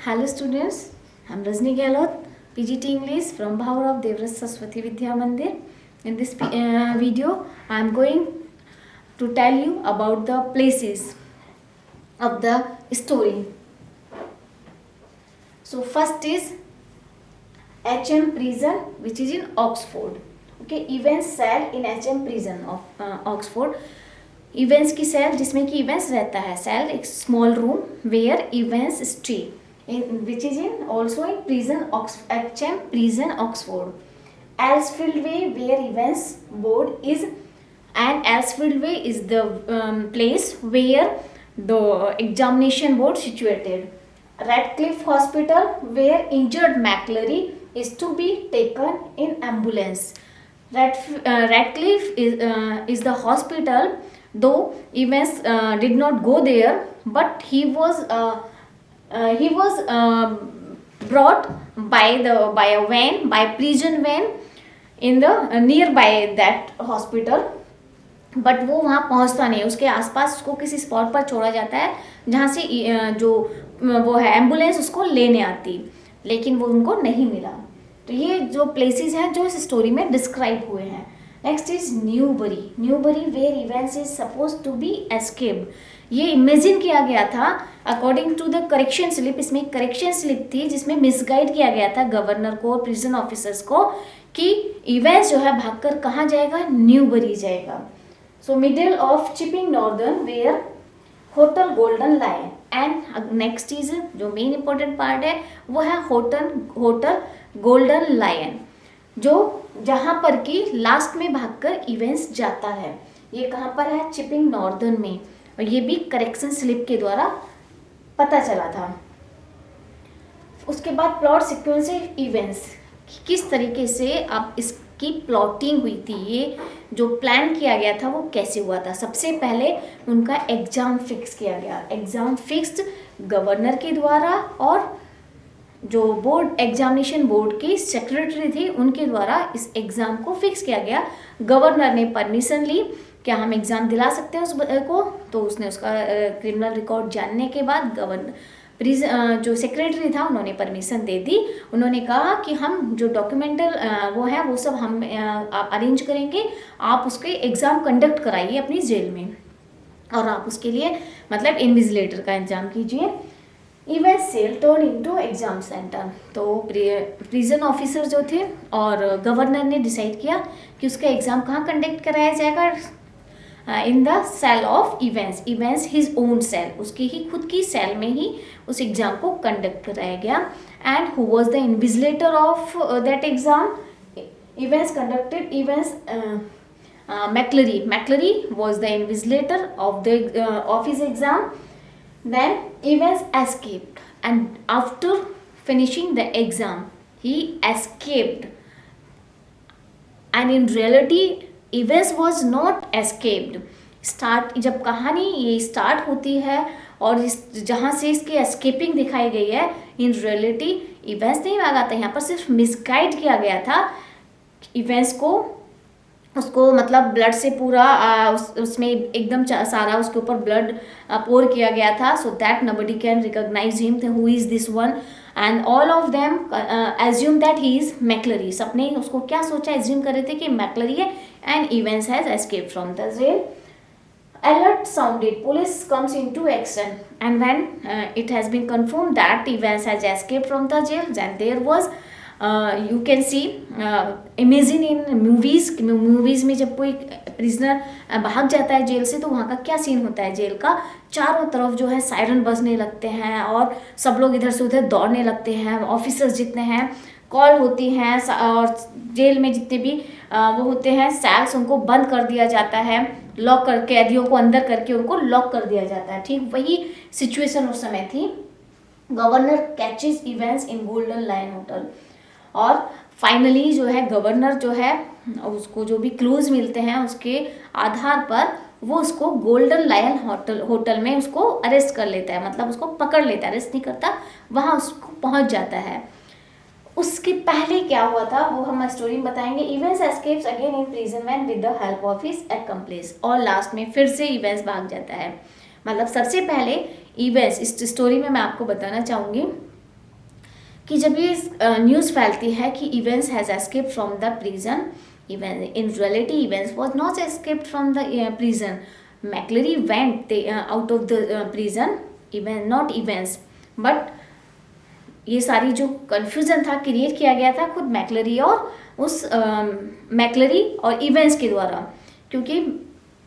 Hello students, I'm Rajni Gehlot, PGT English from Bhaurav Devraj Saraswati Vidya Mandir. In this video, I'm going to tell you about the places of the story. So first is HM prison, which is in Oxford. Okay, Evans cell in HM prison of Oxford. Evans की cell जिसमें कि Evans रहता है, cell एक small room where Evans stay which is in also in prison HM prison Oxford. Elsfield Way where Evans board is, and Elsfield Way is the place where the examination board situated. Radcliffe Hospital where injured McClary is to be taken in ambulance. Radcliffe is the hospital, though Evans did not go there, but he was brought by a van, by prison van in the nearby that hospital. But वो वहाँ पहुँचता नहीं, उसके आसपास उसको किसी spot पर छोड़ा जाता है जहाँ से जो वो है एम्बुलेंस उसको लेने आती, लेकिन वो उनको नहीं मिला. तो ये जो प्लेसेस हैं जो इस स्टोरी में डिस्क्राइब हुए हैं. Next is Newbury where Evans is suppose to be escaped. ये इमेजिन किया गया था according to the correction slip. इसमें करेक्शन स्लिप थी जिसमें मिसगाइड किया गया था गवर्नर को और प्रिजन ऑफिसर्स को कि इवेंट्स जो है भागकर कहाँ जाएगा, न्यूबरी जाएगा. So middle of Chipping Northern where hotel Golden Lion. And next is जो मेन इंपॉर्टेंट पार्ट है वो है होटल गोल्डन लायन, जो जहाँ पर कि लास्ट में भागकर इवेंट्स जाता है. ये कहाँ पर है, चिपिंग नॉर्दर्न में, और ये भी करेक्शन स्लिप के द्वारा पता चला था. उसके बाद प्लॉट सीक्वेंस इवेंट्स, किस तरीके से अब इसकी प्लॉटिंग हुई थी, ये जो प्लान किया गया था वो कैसे हुआ था. सबसे पहले उनका एग्जाम फिक्स किया गया. एग्जाम फिक्स्ड गवर्नर के द्वारा और जो बोर्ड एग्जामिनेशन बोर्ड की सेक्रेटरी थी उनके द्वारा इस एग्ज़ाम को फिक्स किया गया. गवर्नर ने परमिशन ली, क्या हम एग्ज़ाम दिला सकते हैं उस को, तो उसने उसका क्रिमिनल रिकॉर्ड जानने के बाद जो सेक्रेटरी था उन्होंने परमिशन दे दी. उन्होंने कहा कि हम जो डॉक्यूमेंटल वो है वो सब हम आप अरेंज करेंगे, आप उसके एग्ज़ाम कंडक्ट कराइए अपनी जेल में और आप उसके लिए मतलब इन्विजिलेटर का इंतजाम कीजिए. Evans cell turn into exam centre. तो प्रिजन ऑफिसर जो थे और गवर्नर ने डिसाइड किया कि उसका एग्ज़ाम कहाँ कंडक्ट कराया जाएगा, in the cell of Evans his own cell, उसकी ही खुद की सेल में ही उस एग्ज़ाम को कंडक्ट कराया गया. And who was the invigilator of that exam, events conducted events McClary was the invigilator of his exam. Then Evans escaped, and after finishing the exam he escaped, and in reality Evans was not escaped. जब कहानी ये start होती है और जहाँ से इसकी escaping दिखाई गई है, इन रियलिटी इवेंट्स नहीं भागा था, यहाँ पर सिर्फ मिसगाइड किया गया था. इवेंट्स को उसको मतलब ब्लड से पूरा उसमें एकदम सारा उसके ऊपर ब्लड पोर किया गया था, so that nobody can recognise him who is this one. And all of them assume that he is McClary. सबने उसको क्या सोचा, एज्यूम कर रहे थे कि मैक्लरी है. And Evans has escaped from the jail. Alert sounded, police comes into action, and when it has been confirmed that Evans has escaped from the jail, then there was you can see imagine in movies में जब कोई prisoner भाग जाता है jail से तो वहाँ का क्या सीन होता है. जेल का चारों तरफ जो है सायरन बजने लगते हैं और सब लोग इधर से उधर दौड़ने लगते हैं. ऑफिसर्स जितने हैं कॉल होती हैं और जेल में जितने भी वो होते हैं सेल्स उनको बंद कर दिया जाता है, लॉक कर कैदियों को अंदर करके उनको लॉक कर दिया जाता है. ठीक वही सिचुएशन उस समय थी. Governor catches Evans in Golden Lion hotel, और फाइनली जो है गवर्नर जो है उसको जो भी क्लूज मिलते हैं उसके आधार पर वो उसको गोल्डन लायन होटल में उसको अरेस्ट कर लेता है, मतलब उसको पकड़ लेता है, अरेस्ट नहीं करता, वहाँ उसको पहुँच जाता है. उसके पहले क्या हुआ था वो हम स्टोरी में बताएंगे. Evans escapes again in prison van with the help of his accomplice, और लास्ट में फिर से इवेंट्स भाग जाता है. मतलब सबसे पहले इवेंट्स इस स्टोरी में मैं आपको बताना चाहूँगी कि जब ये न्यूज़ फैलती है कि events has escaped from the prison, even in reality events was not escaped from the prison, मैकलरी went out of the prison, even not events, but ये सारी जो कन्फ्यूज़न था क्रिएट किया गया था खुद मैकलरी और उस मैकलरी और इवेंट्स के द्वारा, क्योंकि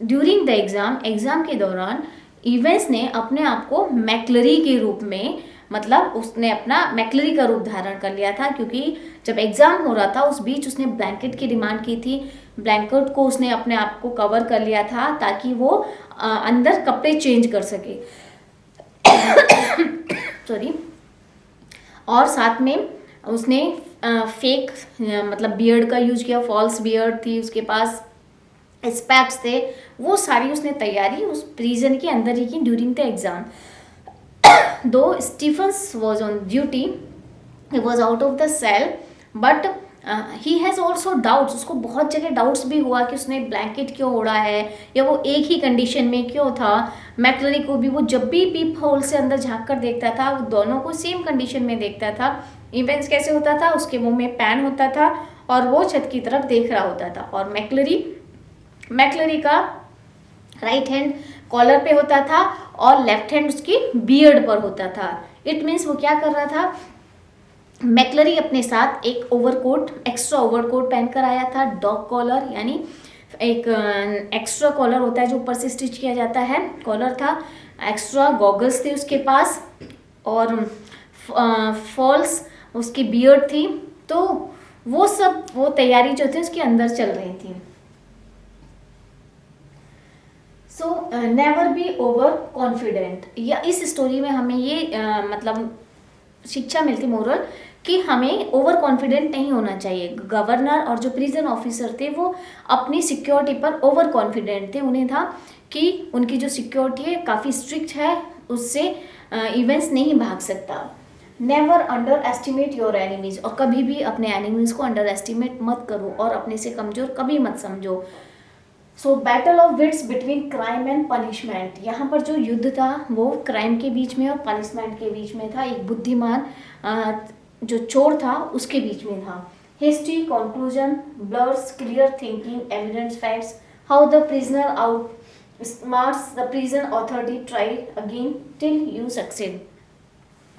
ड्यूरिंग द एग्ज़ाम के दौरान इवेंट्स ने अपने आप को मैकलरी के रूप में, मतलब उसने अपना मैकलरी का रूप धारण कर लिया था, क्योंकि जब एग्ज़ाम हो रहा था उस बीच उसने ब्लैंकेट की डिमांड की थी, ब्लैंकेट को उसने अपने आप को कवर कर लिया था ताकि वो अंदर कपड़े चेंज कर सके सॉरी। और साथ में उसने फेक मतलब बियर्ड का यूज किया, फॉल्स बियर्ड थी उसके पास, स्पेक्ट्स थे, वो सारी उसने तैयारी उस प्रिजन के अंदर ही की ड्यूरिंग द एग्जाम। दो Stephens was on duty, he was out of the cell, but he has also doubts, उसको बहुत जगह डाउट्स भी हुआ कि उसने ब्लैंकेट क्यों ओढ़ा है या वो एक ही कंडीशन में क्यों था। मैकलरी को भी वो जब भी पीप होल से अंदर झांक कर देखता था वो दोनों को सेम कंडीशन में देखता था। इवेंट्स कैसे होता था, उसके मुंह में पैन होता था और वो छत की तरफ देख रहा होता था, और मैकलरी का राइट हैंड कॉलर पे होता था और लेफ्ट हैंड उसकी बियर्ड पर होता था। इट मीन्स वो क्या कर रहा था, मैकलरी अपने साथ एक ओवरकोट, एक्स्ट्रा ओवरकोट पहनकर आया था, डॉग कॉलर, यानी एक एक्स्ट्रा कॉलर होता है जो ऊपर से स्टिच किया जाता है, कॉलर था, एक्स्ट्रा गॉगल्स थे उसके पास, और फॉल्स उसकी बियर्ड थी। तो वो तैयारी जो थी उसके अंदर चल रही थी। So never be over confident, या इस स्टोरी में हमें ये मतलब शिक्षा मिलती, मोरल, कि हमें ओवर कॉन्फिडेंट नहीं होना चाहिए। गवर्नर और जो प्रिजन ऑफिसर थे वो अपनी सिक्योरिटी पर ओवर कॉन्फिडेंट थे, उन्हें था कि उनकी जो सिक्योरिटी है काफ़ी स्ट्रिक्ट है, उससे इवेंट्स नहीं भाग सकता। Never under estimate your enemies, और कभी भी अपने एनिमीज को अंडर एस्टिमेट मत करो और अपने से कमज़ोर कभी मत समझो। So battle of wits between crime and punishment, यहाँ पर जो युद्ध था वो क्राइम के बीच में और पनिशमेंट के बीच में था, एक बुद्धिमान जो चोर था उसके बीच में था। History conclusion blurs clear thinking evidence facts, how the prisoner out smarts the prison authority, try again till you succeed.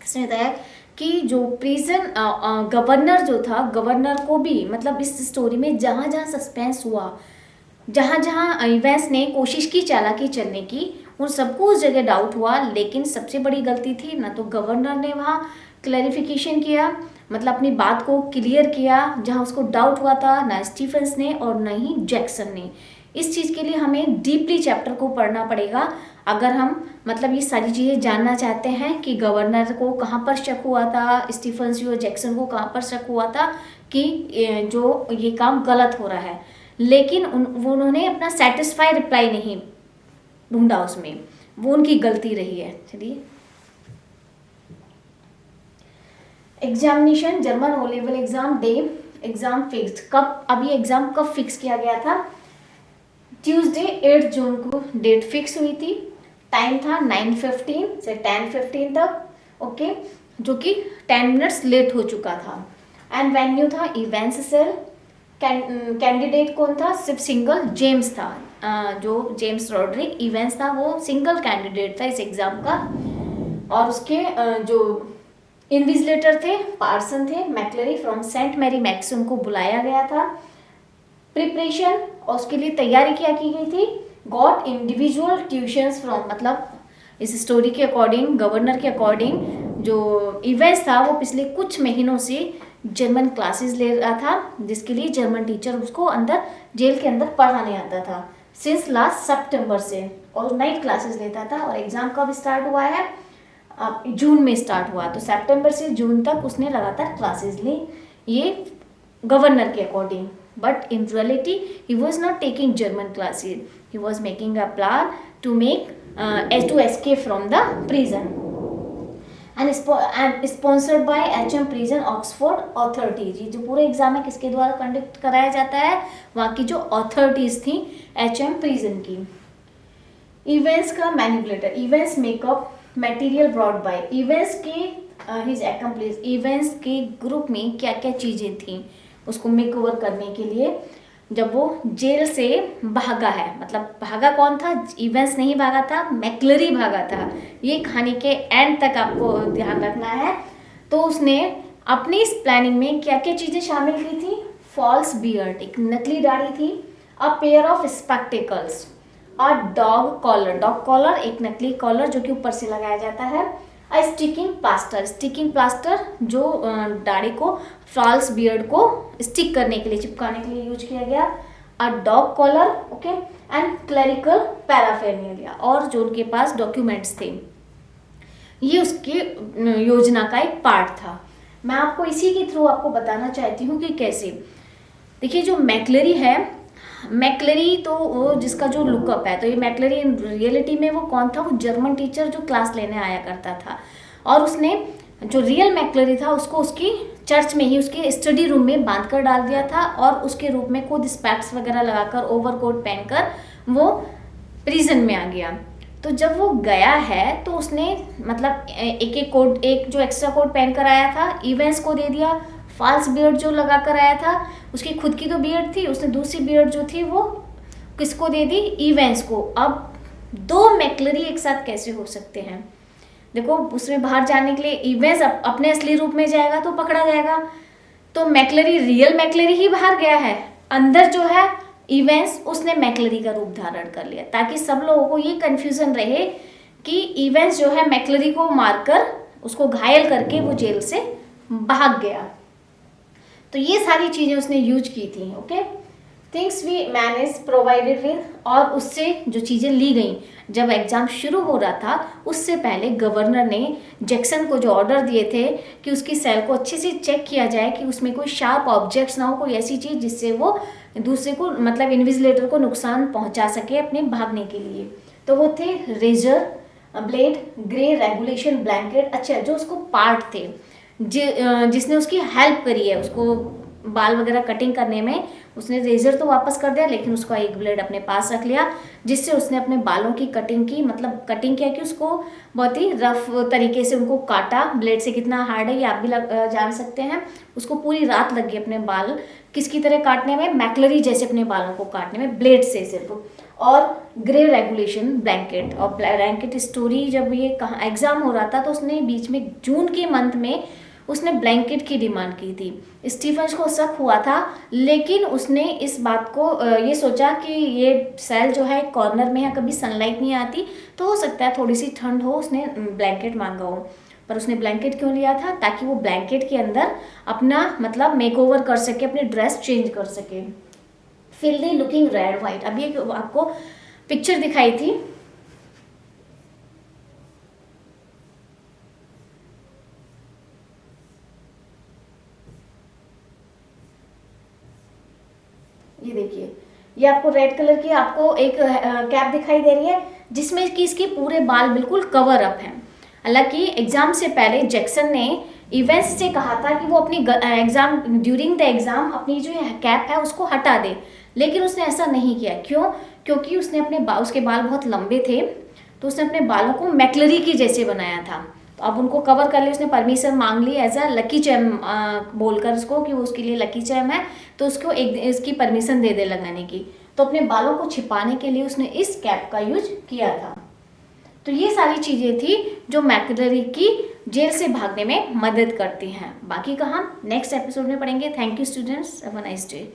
इसमें बताया कि जो प्रिजन गवर्नर जो था, गवर्नर को भी, मतलब इस स्टोरी में जहाँ जहाँ सस्पेंस हुआ, जहाँ जहाँ इवेंट्स ने कोशिश की चालाकी चलने की, उन सबको उस जगह डाउट हुआ, लेकिन सबसे बड़ी गलती थी ना तो गवर्नर ने वहाँ क्लैरिफिकेशन किया, मतलब अपनी बात को क्लियर किया जहाँ उसको डाउट हुआ था, ना स्टीफन्स ने और ना ही जैक्सन ने। इस चीज़ के लिए हमें डीपली चैप्टर को पढ़ना पड़ेगा अगर हम मतलब ये सारी चीज़ें जानना चाहते हैं कि गवर्नर को कहाँ पर शक हुआ था, स्टीफन्स और जैक्सन को कहाँ पर शक हुआ था कि जो ये काम गलत हो रहा है, लेकिन उन्होंने अपना सेटिस्फाई रिप्लाई नहीं ढूंढा उसमें, वो उनकी गलती रही है। चलिए, examination, German O level exam day, exam fixed, कब, अभी एग्जाम कब फिक्स किया गया था, ट्यूसडे 8 जून को डेट फिक्स हुई थी, टाइम था 9:15 से 10:15 तक, ओके, जो कि 10 मिनट्स लेट हो चुका था। एंड वेन्यू था इवेंट्स सेल, कैंडिडेट कौन था, सिर्फ सिंगल जेम्स था, जो जेम्स रॉड्रिक इवेंट्स था वो सिंगल कैंडिडेट था इस एग्ज़ाम का, और उसके जो इन्विजिलेटर थे पार्सन थे, McLeery from Saint Mary Maxim को बुलाया गया था। प्रिपरेशन और उसके लिए तैयारी क्या की गई थी, गॉट इंडिविजुअल ट्यूशंस फ्रॉम, मतलब इस स्टोरी के अकॉर्डिंग, गवर्नर के अकॉर्डिंग, जो इवेंट्स था वो पिछले कुछ महीनों से जर्मन क्लासेस ले रहा था, जिसके लिए जर्मन टीचर उसको अंदर जेल के अंदर पढ़ाने आता था सिंस लास्ट सितंबर से, और नाइट क्लासेस लेता था। और एग्ज़ाम कब स्टार्ट हुआ है, जून में स्टार्ट हुआ, तो सितंबर से जून तक उसने लगातार क्लासेस ली, ये गवर्नर के according. But in reality he was not taking German classes, he was making a plan to escape from the prison and sponsored by HM prison Oxford authorities. ये जो पूरा एग्जाम है किसके द्वारा कंडक्ट कराया जाता है, वहाँ की जो अथॉरिटीज थी HM प्रिजन की। इवेंट्स का manipulator, events makeup material brought by, events के हिज एक्म्प्लिस, इवेंट्स के ग्रुप में क्या क्या चीज़ें थी उसको मेक ओवर करने के लिए जब वो जेल से भागा है। मतलब भागा कौन था? इवेंट्स नहीं भागा था, मैक्लरी भागा था। ये कहानी के एंड तक आपको ध्यान रखना है। तो उसने अपनी इस प्लानिंग में क्या क्या चीज़ें शामिल की थी? फॉल्स बियर्ड, एक नकली दाढ़ी थी, a pair of spectacles, a dog collar, dog collar एक नकली कॉलर जो कि ऊपर से लगाया जाता है, अ स्टिकिंग प्लास्टर, स्टिकिंग प्लास्टर जो दाढ़ी को, फॉल्स बियर्ड को स्टिक करने के लिए, चिपकाने के लिए यूज किया गया, a dog collar, okay, and clerical paraphernalia, और जो उनके पास डॉक्यूमेंट्स थे। ये उसकी योजना का एक पार्ट था। मैं आपको इसी के थ्रू आपको बताना चाहती हूँ कि कैसे। देखिए जो मैक्लरी है, मैक्लरी तो वो जिसका जो लुकअप है, तो ये मैक्लरी इन रियलिटी में वो कौन था? वो जर्मन टीचर जो क्लास लेने आया करता था, और उसने जो रियल मैक्लरी था उसको उसकी चर्च में ही उसके स्टडी रूम में बांध कर डाल दिया था, और उसके रूप में खुद स्पेक्स वगैरह लगाकर ओवरकोट पहनकर वो प्रिजन में आ गया। तो जब वो गया है तो उसने मतलब एक एक कोट, एक जो एक्स्ट्रा कोट पहन कर आया था इवेंट्स को दे दिया, फॉल्स बियर्ड जो लगा कर आया था उसकी खुद की तो बियर्ड थी, उसने दूसरी बियर्ड जो थी वो किसको दे दी? इवेंट्स को। अब दो मैक्लरी एक साथ कैसे हो सकते हैं? देखो उसमें बाहर जाने के लिए इवेंट्स अपने असली रूप में जाएगा तो पकड़ा जाएगा, तो मैक्लरी रियल मैक्लरी ही बाहर गया है, अंदर जो है इवेंट्स उसने मैक्लरी का रूप धारण कर लिया, ताकि सब लोगों को ये कंफ्यूजन रहे कि इवेंट्स जो है मैक्लरी को मारकर उसको घायल करके वो जेल से भाग गया। तो ये सारी चीजें उसने यूज की थी। Okay, things we manage provided with, और उससे जो चीज़ें ली गई जब एग्ज़ाम शुरू हो रहा था उससे पहले गवर्नर ने जैक्सन को जो ऑर्डर दिए थे कि उसकी सेल को अच्छे से चेक किया जाए कि उसमें कोई शार्प ऑब्जेक्ट्स ना हो, कोई ऐसी चीज़ जिससे वो दूसरे को मतलब इन्विजिलेटर को नुकसान पहुंचा सके अपने भागने के लिए। तो वो थे razor, blade, grey regulation blanket. अच्छा, जो उसको पार्ट थे जिसने उसकी हेल्प करी है उसको बाल वगैरह कटिंग करने में, उसने रेजर तो वापस कर दिया लेकिन उसका एक ब्लेड अपने पास रख लिया, जिससे उसने अपने बालों की कटिंग की। मतलब कटिंग क्या कि उसको बहुत ही रफ तरीके से उनको काटा। ब्लेड से कितना हार्ड है ये आप भी जान सकते हैं। उसको पूरी रात लग गई अपने बाल किसकी तरह काटने में? मैक्लरी जैसे अपने बालों को काटने में, ब्लेड से सिर्फ। और ग्रे रेगुलेशन ब्लैंकेट, और ब्लैंकेट स्टोरी जब ये कहाँ एग्जाम हो रहा था तो उसने बीच में जून के मंथ में उसने ब्लैंकेट की डिमांड की थी। स्टीफन्स को शक हुआ था लेकिन उसने इस बात को ये सोचा कि ये सेल जो है कॉर्नर में है, कभी सनलाइट नहीं आती तो हो सकता है थोड़ी सी ठंड हो, उसने ब्लैंकेट मांगा हो। पर उसने ब्लैंकेट क्यों लिया था? ताकि वो ब्लैंकेट के अंदर अपना मतलब मेकओवर कर सके, अपनी ड्रेस चेंज कर सके। फिल्दी लुकिंग रेड वाइट, अभी एक आपको पिक्चर दिखाई थी, ये देखिए, ये आपको रेड कलर की आपको एक कैप दिखाई दे रही है जिसमें कि इसके पूरे बाल बिल्कुल कवर अप हैं। हालांकि एग्जाम से पहले जैक्सन ने इवेंट्स से कहा था कि वो अपनी एग्जाम ड्यूरिंग द एग्जाम अपनी जो कैप है उसको हटा दे, लेकिन उसने ऐसा नहीं किया। क्यों? क्योंकि उसने अपने उसके बाल बहुत लंबे थे तो उसने अपने बालों को मैक्लरी की जैसे बनाया था। तो अब उनको कवर कर लिया, उसने परमिशन मांग ली एज अ लकी चैम बोलकर उसको कि वो उसके लिए लकी चैम है, तो उसको एक इसकी परमिशन दे दे लगाने की। तो अपने बालों को छिपाने के लिए उसने इस कैप का यूज किया था। तो ये सारी चीज़ें थी जो मैक्लरी की जेल से भागने में मदद करती हैं। बाकी का हम नेक्स्ट एपिसोड में पढ़ेंगे। Thank you students, have a nice day.